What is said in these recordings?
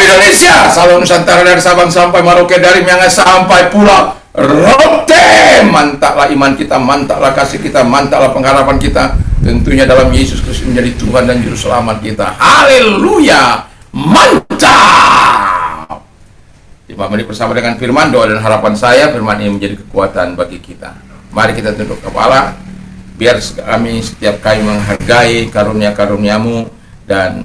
Indonesia, Sabang Nusantara, dari Sabang sampai Merauke, dari Miangas sampai Pulau Rote. Mantaplah iman kita, mantaplah kasih kita, mantaplah pengharapan kita, tentunya dalam Yesus Kristus menjadi Tuhan dan Juru Selamat kita. Haleluya, mantap. 5 menit bersama dengan firman, doa dan harapan saya, firman ini menjadi kekuatan bagi kita. Mari kita tunduk kepala, biar setiap kami menghargai karunia-karuniamu dan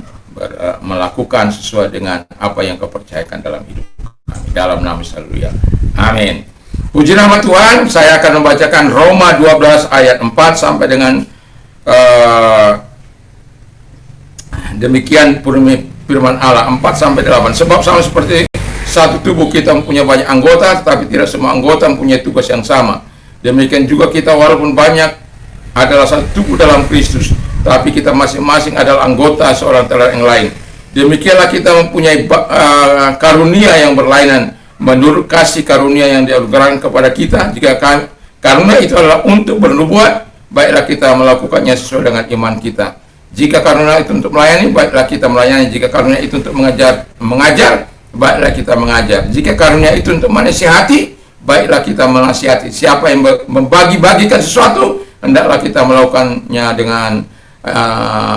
melakukan sesuai dengan apa yang kau percayakan dalam hidup kami. Dalam nama Yesus, haleluya. Amin. Puji nama Tuhan. Saya akan membacakan Roma 12 ayat 4 sampai dengan demikian firman Allah 4 sampai 8. Sebab sama seperti satu tubuh kita mempunyai banyak anggota, tetapi tidak semua anggota mempunyai tugas yang sama. Demikian juga kita walaupun banyak adalah satu tubuh dalam Kristus, tapi kita masing-masing adalah anggota seorang terhadap yang lain. Demikianlah kita mempunyai karunia yang berlainan menurut kasih karunia yang dianugerahkan kepada kita. Jika karunia itu adalah untuk bernubuat, baiklah kita melakukannya sesuai dengan iman kita. Jika karunia itu untuk melayani, baiklah kita melayani. Jika karunia itu untuk mengajar, baiklah kita mengajar. Jika karunia itu untuk menasihati, baiklah kita menasihati. Siapa yang membagi-bagikan sesuatu, hendaklah kita melakukannya dengan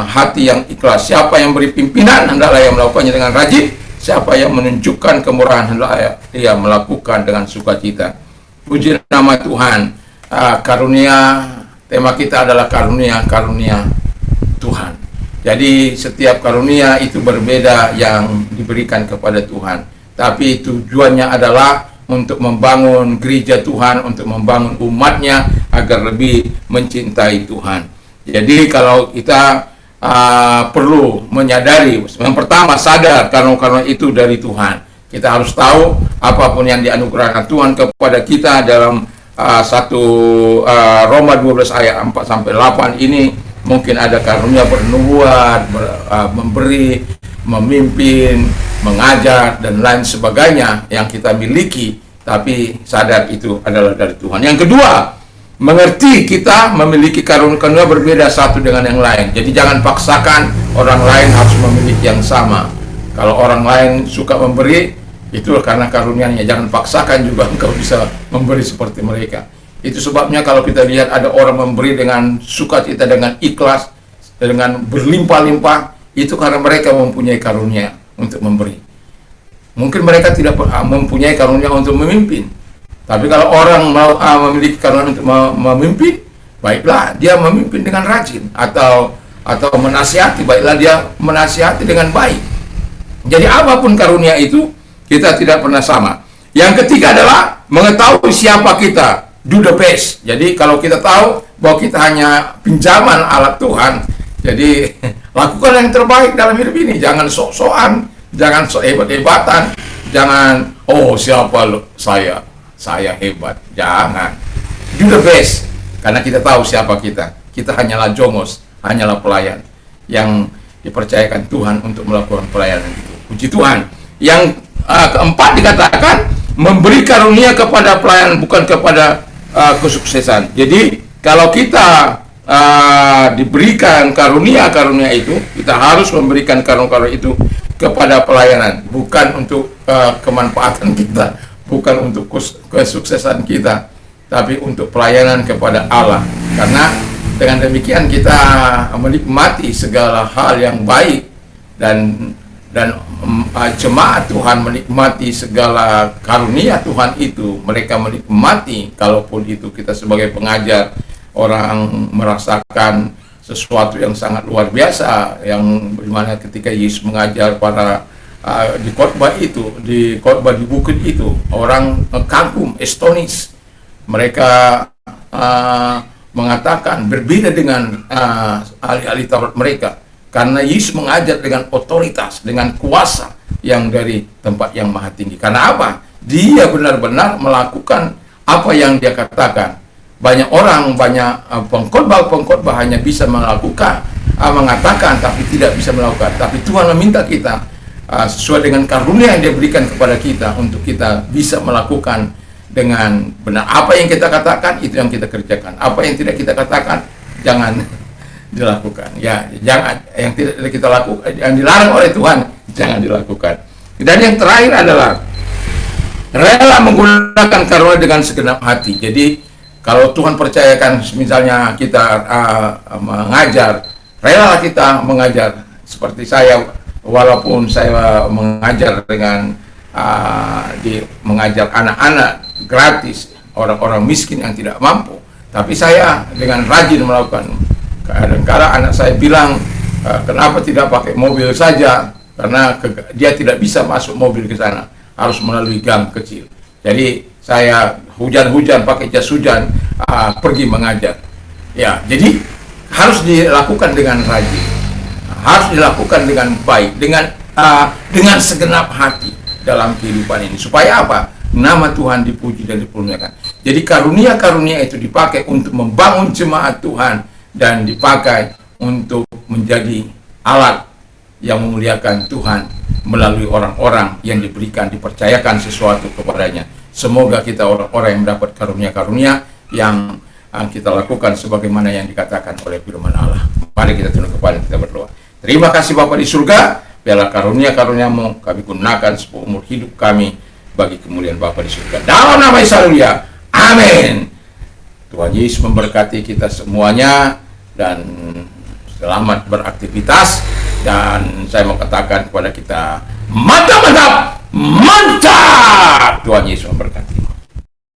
hati yang ikhlas. Siapa yang beri pimpinan, hendaklah yang melakukannya dengan rajin. Siapa yang menunjukkan kemurahan, hendaklah ia melakukan dengan sukacita. Puji nama Tuhan. Karunia, tema kita adalah karunia Tuhan. Jadi setiap karunia itu berbeda yang diberikan kepada Tuhan, tapi tujuannya adalah untuk membangun gereja Tuhan, untuk membangun umatnya agar lebih mencintai Tuhan. Jadi kalau kita perlu menyadari, yang pertama sadar karena itu dari Tuhan. Kita harus tahu apapun yang dianugerahkan Tuhan kepada kita dalam Roma 12 ayat 4 sampai 8 ini. Mungkin ada karunia bernubuat, memberi, memimpin, mengajar dan lain sebagainya yang kita miliki, tapi sadar itu adalah dari Tuhan. Yang kedua, mengerti kita memiliki karunia berbeda satu dengan yang lain. Jadi jangan paksakan orang lain harus memiliki yang sama. Kalau orang lain suka memberi, itu karena karunia-Nya. Jangan paksakan juga engkau bisa memberi seperti mereka. Itu sebabnya kalau kita lihat ada orang memberi dengan sukacita, dengan ikhlas, dengan berlimpah-limpah, itu karena mereka mempunyai karunia untuk memberi. Mungkin mereka tidak mempunyai karunia untuk memimpin. Tapi kalau orang mau memiliki karunia untuk memimpin, baiklah dia memimpin dengan rajin, atau menasihati, baiklah dia menasihati dengan baik. Jadi apapun karunia itu, kita tidak pernah sama. Yang ketiga adalah mengetahui siapa kita, do the best. Jadi kalau kita tahu bahwa kita hanya pinjaman alat Tuhan, jadi lakukan yang terbaik dalam hidup ini. Jangan sok-sokan, jangan sok hebat-hebatan, jangan siapa lo, saya hebat. Jangan, do the best, karena kita tahu siapa kita. Kita hanyalah jongos, hanyalah pelayan yang dipercayakan Tuhan untuk melakukan pelayanan itu. Puji Tuhan. Yang keempat dikatakan memberi karunia kepada pelayanan, bukan kepada kesuksesan. Jadi kalau kita diberikan karunia-karunia itu, kita harus memberikan karunia itu kepada pelayanan, bukan untuk kemanfaatan kita, bukan untuk kesuksesan kita, tapi untuk pelayanan kepada Allah. Karena dengan demikian kita menikmati segala hal yang baik, dan jemaat Tuhan menikmati segala karunia Tuhan itu. Mereka menikmati, kalaupun itu kita sebagai pengajar, orang merasakan sesuatu yang sangat luar biasa, yang dimana ketika Yesus mengajar para di khotbah di bukit itu, orang kagum, astonished. Mereka mengatakan berbeda dengan ahli-ahli Taurat mereka, karena Yesus mengajar dengan otoritas, dengan kuasa yang dari tempat yang maha tinggi. Karena apa? Dia benar-benar melakukan apa yang dia katakan. Banyak orang, banyak pengkhotbah hanya bisa mengatakan, tapi tidak bisa melakukan. Tapi Tuhan meminta kita sesuai dengan karunia yang dia berikan kepada kita, untuk kita bisa melakukan dengan benar. Apa yang kita katakan, itu yang kita kerjakan. Apa yang tidak kita katakan, jangan dilakukan. Ya, jangan, yang tidak kita lakukan, yang dilarang oleh Tuhan, jangan dilakukan. Dan yang terakhir adalah rela menggunakan karunia dengan segenap hati. Jadi kalau Tuhan percayakan misalnya kita mengajar, rela kita mengajar. Seperti saya, walaupun saya mengajar dengan mengajar anak-anak gratis, orang-orang miskin yang tidak mampu, tapi saya dengan rajin melakukan. Kadang-kadang anak saya bilang, kenapa tidak pakai mobil saja? Karena dia tidak bisa masuk mobil ke sana, harus melalui gang kecil. Jadi saya hujan-hujan pakai jas hujan pergi mengajar. Ya, jadi harus dilakukan dengan rajin, harus dilakukan dengan baik, dengan segenap hati dalam kehidupan ini. Supaya apa? Nama Tuhan dipuji dan dipermuliakan. Jadi karunia-karunia itu dipakai untuk membangun jemaat Tuhan dan dipakai untuk menjadi alat yang memuliakan Tuhan melalui orang-orang yang diberikan, dipercayakan sesuatu kepadanya. Semoga kita orang-orang yang mendapat karunia-karunia yang kita lakukan sebagaimana yang dikatakan oleh firman Allah. Mari kita tunduk kepala, kita berdoa. Terima kasih Bapa di surga, biarlah karunia-karuniamu kami gunakan seumur hidup kami bagi kemuliaan Bapa di surga. Dalam nama Yesus, haleluya. Amin. Tuhan Yesus memberkati kita semuanya dan selamat beraktivitas. Dan saya mau katakan kepada kita, mantap, mantap, mantap. Tuhan Yesus memberkati.